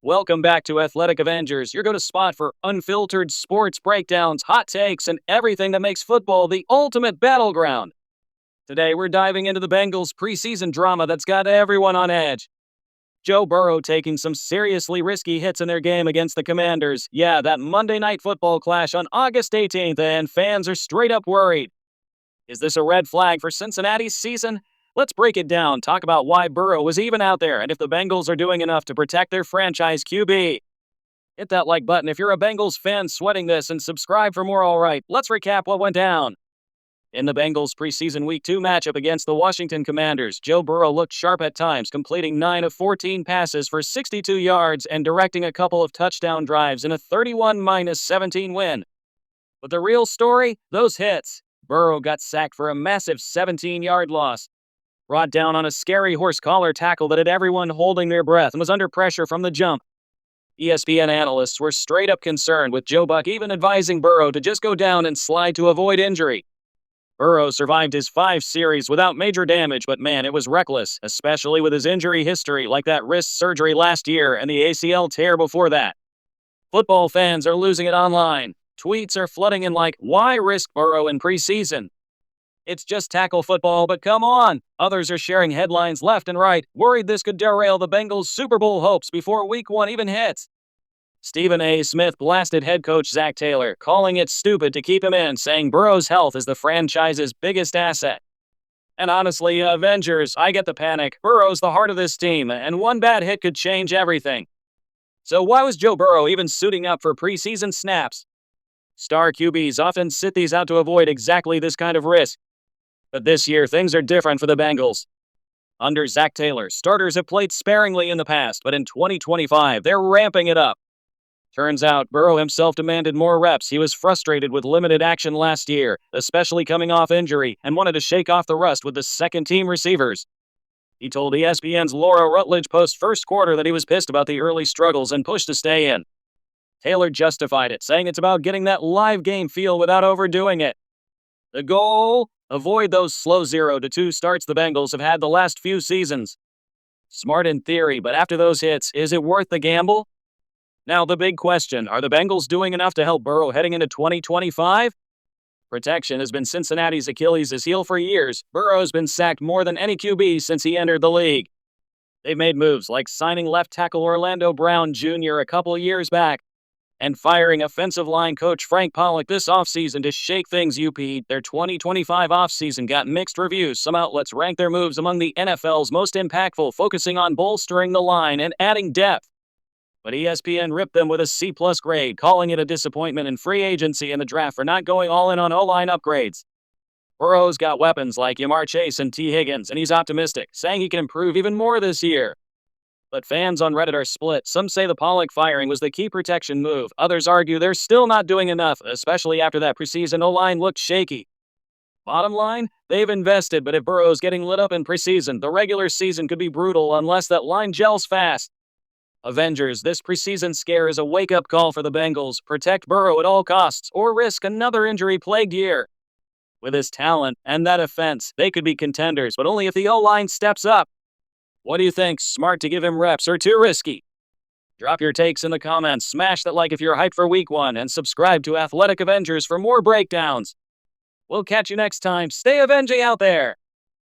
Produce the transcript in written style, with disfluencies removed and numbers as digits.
Welcome back to Athletic Avengers, your go-to spot for unfiltered sports breakdowns, hot takes, and everything that makes football the ultimate battleground. Today, we're diving into the Bengals preseason drama that's got everyone on edge. Joe Burrow taking some seriously risky hits in their game against the Commanders. Yeah, that Monday Night Football clash on August 18th, and fans are straight up worried. Is this a red flag for Cincinnati's season? Let's break it down, talk about why Burrow was even out there, and if the Bengals are doing enough to protect their franchise QB. Hit that like button if you're a Bengals fan sweating this, and subscribe for more. Alright, let's recap what went down. In the Bengals preseason Week 2 matchup against the Washington Commanders, Joe Burrow looked sharp at times, completing 9 of 14 passes for 62 yards and directing a couple of touchdown drives in a 31-17 win. But the real story? Those hits. Burrow got sacked for a massive 17-yard loss. Brought down on a scary horse collar tackle that had everyone holding their breath and was under pressure from the jump. ESPN analysts were straight up concerned, with Joe Buck even advising Burrow to just go down and slide to avoid injury. Burrow survived his 5 series without major damage, but man, it was reckless, especially with his injury history like that wrist surgery last year and the ACL tear before that. Football fans are losing it online. Tweets are flooding in like, why risk Burrow in preseason? It's just tackle football, but come on! Others are sharing headlines left and right, worried this could derail the Bengals' Super Bowl hopes before Week 1 even hits. Stephen A. Smith blasted head coach Zach Taylor, calling it stupid to keep him in, saying Burrow's health is the franchise's biggest asset. And honestly, Avengers, I get the panic. Burrow's the heart of this team, and one bad hit could change everything. So why was Joe Burrow even suiting up for preseason snaps? Star QBs often sit these out to avoid exactly this kind of risk. But this year, things are different for the Bengals. Under Zach Taylor, starters have played sparingly in the past, but in 2025, they're ramping it up. Turns out, Burrow himself demanded more reps. He was frustrated with limited action last year, especially coming off injury, and wanted to shake off the rust with the second-team receivers. He told ESPN's Laura Rutledge post-first quarter that he was pissed about the early struggles and pushed to stay in. Taylor justified it, saying it's about getting that live game feel without overdoing it. The goal? Avoid those slow 0-2 starts the Bengals have had the last few seasons. Smart in theory, but after those hits, is it worth the gamble? Now the big question, are the Bengals doing enough to help Burrow heading into 2025? Protection has been Cincinnati's Achilles' heel for years. Burrow has been sacked more than any QB since he entered the league. They've made moves like signing left tackle Orlando Brown Jr. a couple years back, and firing offensive line coach Frank Pollock this offseason to shake things up. Their 2025 offseason got mixed reviews. Some outlets ranked their moves among the NFL's most impactful, focusing on bolstering the line and adding depth. But ESPN ripped them with a C+ grade, calling it a disappointment in free agency and the draft for not going all in on O-line upgrades. Burrow's got weapons like Yamar Chase and T. Higgins, and he's optimistic, saying he can improve even more this year. But fans on Reddit are split. Some say the Pollock firing was the key protection move. Others argue they're still not doing enough, especially after that preseason O-line looked shaky. Bottom line, they've invested, but if Burrow's getting lit up in preseason, the regular season could be brutal unless that line gels fast. Avengers, this preseason scare is a wake-up call for the Bengals. Protect Burrow at all costs, or risk another injury-plagued year. With his talent and that offense, they could be contenders, but only if the O-line steps up. What do you think? Smart to give him reps or too risky? Drop your takes in the comments, smash that like if you're hyped for Week 1, and subscribe to Athletic Avengers for more breakdowns. We'll catch you next time. Stay avenging out there!